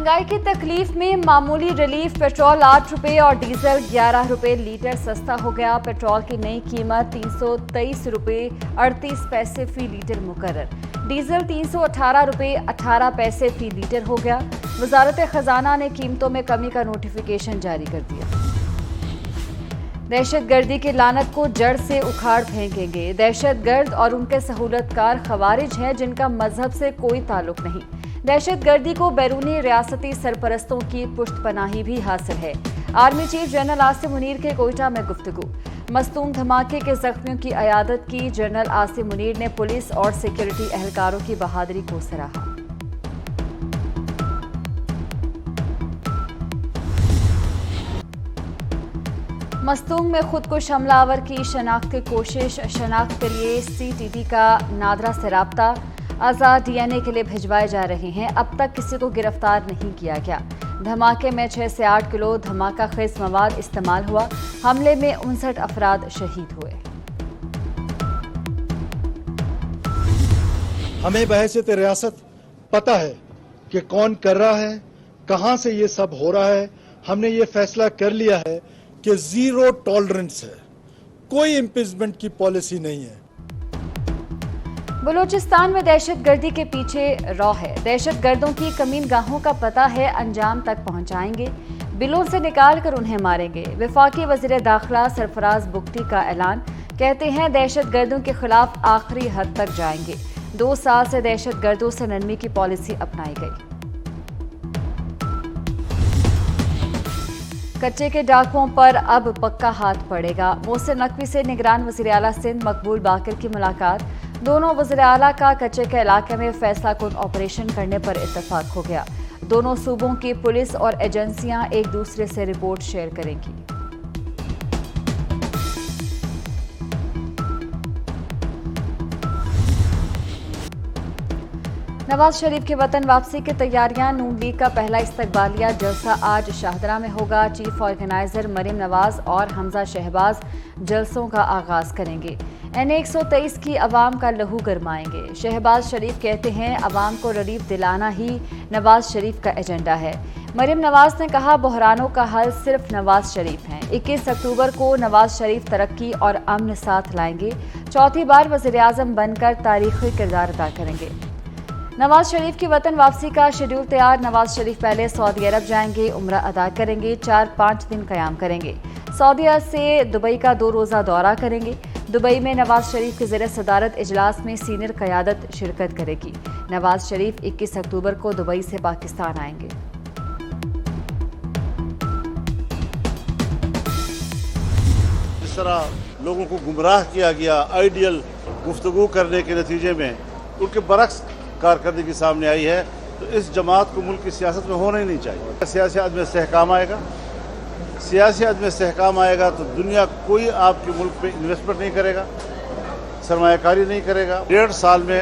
महंगाई की तकलीफ में मामूली रिलीफ। पेट्रोल 8 रुपये और डीजल 11 रुपये लीटर सस्ता हो गया। पेट्रोल की नई कीमत 323 रुपये 38 पैसे फी लीटर मुकर्रर। डीजल 318 रुपये 18 पैसे फी लीटर हो गया। वजारत खजाना ने कीमतों में कमी का नोटिफिकेशन जारी कर दिया। दहशतगर्दी की लानत को जड़ से उखाड़ फेंकेंगे। दहशतगर्द और उनके सहूलतकार खवारिज हैं जिनका मजहब से कोई ताल्लुक नहीं। दहशतगर्दी को बैरूनी रियासती सरपरस्तों की पुष्टपनाही भी हासिल है। Army chief general Asim Munir के कोयटा में गुफ्तगू। मस्तूम धमाके के जख्मियों की अयादत की। जनरल आसिम मुनीर ने पुलिस और सिक्योरिटी एहलकारों की बहादुरी को सराहा। मस्तूंग में खुदकुश हमलावर की शनाख्त की कोशिश। शनाख्त के लिए CTT का नादरा से राब्ता। आज़ाद DNA के लिए भिजवाए जा रहे हैं। अब तक किसी को गिरफ्तार नहीं किया गया। धमाके में 6 से 8 किलो धमाका खेज मवाद इस्तेमाल हुआ। हमले में 59 अफराद शहीद हुए। हमें बहैसियत रियासत पता है कि कौन कर रहा है, कहां से ये सब हो रहा है। हमने ये फैसला कर लिया है कि जीरो टॉलरेंस है, कोई इम्पीचमेंट की पॉलिसी नहीं है। बलूचिस्तान में दहशतगर्दी के पीछे रॉ है। दहशतगर्दों की कमीनगाहों का पता है, अंजाम तक पहुंचाएंगे। बिलों से निकाल कर उन्हें मारेंगे। वफाकी वज़ीर दाखिला सरफराज बुख्ती का ऐलान। कहते हैं दहशतगर्दों के खिलाफ आखिरी हद तक जाएंगे। 2 साल से दहशतगर्दों से नरमी की पॉलिसी अपनाई गई। कच्चे के डाकुओं पर अब पक्का हाथ पड़ेगा। मोहसिन नकवी से निगरान वज़ीर आला सिंध मकबूल बाकर की मुलाकात। दोनों वज़ीर आला का कच्चे के इलाके में फैसला कुन ऑपरेशन करने पर इत्तफाक हो गया। दोनों सूबों की पुलिस और एजेंसियां एक दूसरे से रिपोर्ट शेयर करेंगी। नवाज शरीफ के वतन वापसी की तैयारियां। नून लीग का पहला इस्तकबालिया जलसा आज शाहदरा में होगा। चीफ ऑर्गेनाइजर मरीम नवाज और हमजा शहबाज जलसों का आगाज करेंगे। NA 123 की अवाम का लहू गरमाएंगे। शहबाज शरीफ कहते हैं अवाम को रिलीफ दिलाना ही नवाज शरीफ का एजेंडा है। मरीम नवाज ने कहा बहरानों का हल सिर्फ नवाज शरीफ हैं। 21 अक्टूबर को नवाज शरीफ तरक्की और अमन साथ लाएंगे। चौथी बार वज़ीर आज़म बनकर तारीखी किरदार अदा करेंगे। नवाज शरीफ की वतन वापसी का शेड्यूल तैयार। नवाज शरीफ पहले सऊदी अरब जाएंगे, उम्रा अदा करेंगे, 4-5 दिन क़याम करेंगे। सऊदीया से दुबई का 2 रोज़ा दौरा करेंगे। दुबई में नवाज शरीफ के ज़ेर सदारत इजलास में सीनियर क़यादत शिरकत करेगी। नवाज शरीफ 21 अक्टूबर को दुबई से पाकिस्तान आएंगे। जिस तरह लोगों को गुमराह किया गया आइडियल गुफ्तगू करने के नतीजे में उनके बरक्स कारकर्दगी सामने आई है, तो इस जमात को मुल्क की सियासत में होना ही नहीं चाहिए। सियासी अदम इस्तेहकाम आएगा, सियासी अदम इस्तेहकाम आएगा तो दुनिया कोई आपके मुल्क पे इन्वेस्टमेंट नहीं करेगा, सरमायाकारी नहीं करेगा। 1.5 साल में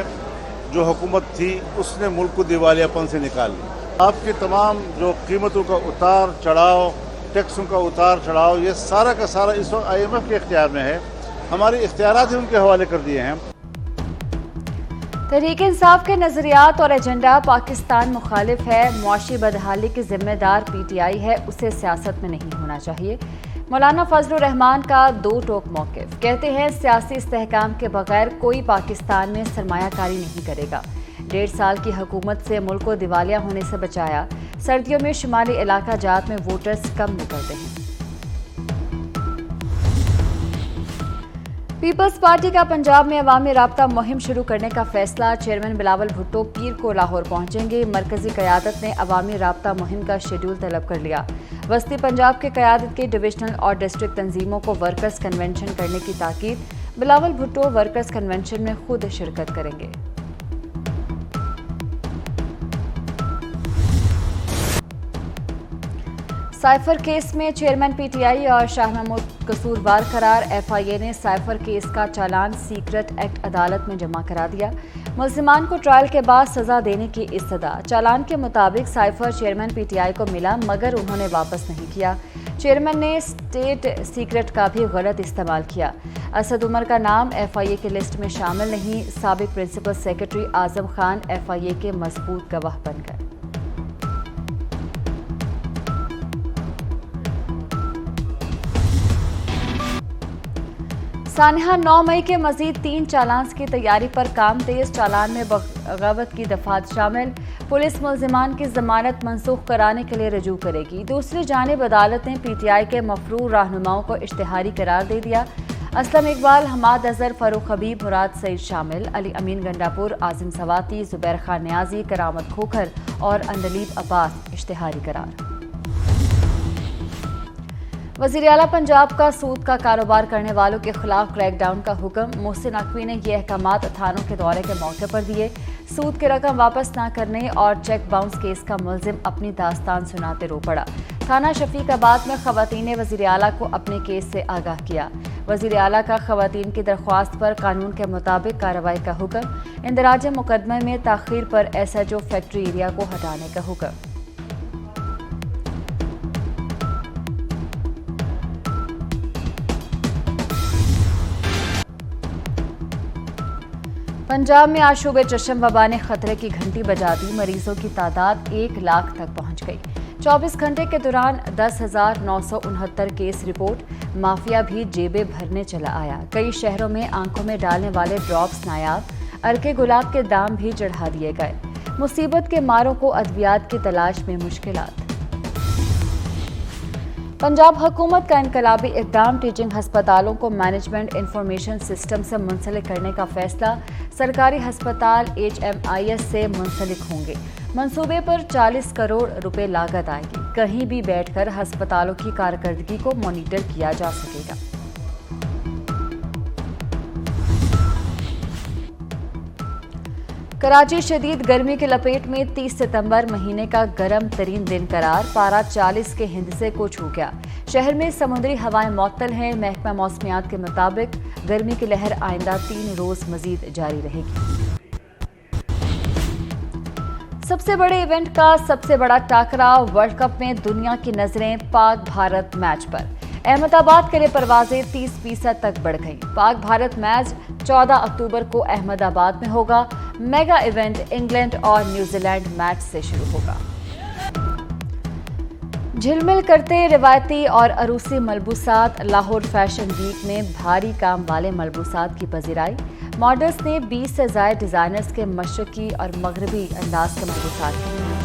जो हुकूमत थी उसने मुल्क को दिवालियापन से निकाल लिया। आपके तमाम जो कीमतों का उतार चढ़ाव, टैक्सों का उतार चढ़ाव, ये सारा का सारा इस वक्त IMF के इख्तियार में है। हमारे इख्तियारात ही उनके हवाले कर दिए हैं। तहरीक इंसाफ के नजरियात और एजेंडा पाकिस्तान मुखालिफ है। मुआशी बदहाली की जिम्मेदार PTI है, उसे सियासत में नहीं होना चाहिए। मौलाना फजलुर रहमान का 2 टोक मौक़िफ़। कहते हैं सियासी इस्तेहकाम के बगैर कोई पाकिस्तान में सरमायाकारी नहीं करेगा। 1.5 साल की हुकूमत से मुल्क को दिवालिया होने से बचाया। सर्दियों में शुमाली इलाका जात में वोटर्स कम निकलते हैं। पीपल्स पार्टी का पंजाब में अवामी राब्ता मुहिम शुरू करने का फैसला। चेयरमैन बिलावल भुट्टो पीर को लाहौर पहुंचेंगे। मरकजी क़यादत ने अवामी राब्ता मुहिम का शेड्यूल तलब कर लिया। वस्ती पंजाब के क़यादत की डिविजनल और डिस्ट्रिक्ट तंजीमों को वर्कर्स कन्वेंशन करने की ताकीद। बिलावल भुट्टो वर्कर्स कन्वेंशन में खुद शिरकत करेंगे। साइफर केस में चेयरमैन PTI और शाह महमूद कसूरवार करार। FIA ने साइफर केस का चालान सीक्रेट एक्ट अदालत में जमा करा दिया। मुल्जिमान को ट्रायल के बाद सजा देने की इस्तदा। चालान के मुताबिक साइफर चेयरमैन PTI को मिला मगर उन्होंने वापस नहीं किया। चेयरमैन ने स्टेट सीक्रेट का भी गलत इस्तेमाल किया। असद उमर का नाम FIA की लिस्ट में शामिल नहीं। साबिक principal secretary Azam Khan FIA के मजबूत गवाह बन गए। सानहा 9 मई के मजीद 3 चालान की तैयारी पर काम तेज। चालान में बगावत की दफात शामिल। पुलिस मुल्जिमान की जमानत मनसूख कराने के लिए रजू करेगी। दूसरी जानिब अदालत ने PTI के मफरूर रहनुमाओं को इश्तिहारी करार दे दिया। असलम इकबाल, हमाद अजहर, फरूख हबीब, मुराद सईद शामिल। अली अमीन गंडापुर, आजिम सवाती, जुबैर खान न्याजी, करामत खोखर और अंदलीब अब्बास इश्तिहारी करार। वज़ीर आला पंजाब का सूद का कारोबार करने वालों के खिलाफ क्रैकडाउन का हुक्म। मोहसिन नकवी ने ये अहकामात थानों के दौरे के मौके पर दिए। सूद की रकम वापस न करने और चेक बाउंस केस का मुलजिम अपनी दास्तान सुनाते रो पड़ा। थाना शफीकाबाद में खवातीन ने वज़ीर आला को अपने केस से आगाह किया। वज़ीर आला का खवातीन की दरख्वास्त पर कानून के मुताबिक कार्रवाई का हुक्म। इंदराज मुकदमे में ताख़ीर पर SHO फैक्ट्री एरिया को हटाने का हुक्म। पंजाब में आज शूबे चशम वबा ने खतरे की घंटी बजा दी। मरीजों की तादाद 1 लाख तक पहुंच गई। 24 घंटे के दौरान 10,969 केस रिपोर्ट। माफिया भी जेबें भरने चला आया। कई शहरों में आंखों में डालने वाले ड्रॉप्स नायाब। अर्के गुलाब के दाम भी चढ़ा दिए गए। मुसीबत के मारों को अद्वियात की तलाश में मुश्किलात। पंजाब हुकूमत का इनकलाबी इक़दाम। टीचिंग हस्पतालों को मैनेजमेंट इंफॉर्मेशन सिस्टम से मुंसलिक करने का फैसला। सरकारी हस्पताल HMIS से मुंसलिक होंगे। मंसूबे पर 40 करोड़ रुपए लागत आएगी। कहीं भी बैठकर हस्पतालों की कारकर्दगी को मॉनिटर किया जा सकेगा। कराची शदीद गर्मी की लपेट में। 30 सितंबर महीने का गर्म तरीन दिन करार। पारा 40 के हिंदसे को छू गया। शहर में समुद्री हवाएं मुअत्तल हैं। महकमा मौसमियात के मुताबिक गर्मी की लहर आइंदा 3 रोज मजीद जारी रहेगी। सबसे बड़े इवेंट का सबसे बड़ा टाकरा। वर्ल्ड कप में दुनिया की नजरें पाक भारत मैच पर। अहमदाबाद के लिए परवाजें 30% तक बढ़ गई। पाक भारत मैच 14 अक्टूबर को अहमदाबाद में होगा। मेगा इवेंट इंग्लैंड और न्यूजीलैंड मैच से शुरू होगा। झिलमिल करते रिवायती और अरूसी मलबूसात। लाहौर फैशन वीक में भारी काम वाले मलबूसात की पजीराई। मॉडल्स ने 20 से ज्यादा डिजाइनर्स के मशरकी और मगरबी अंदाज के मलबूसात किए।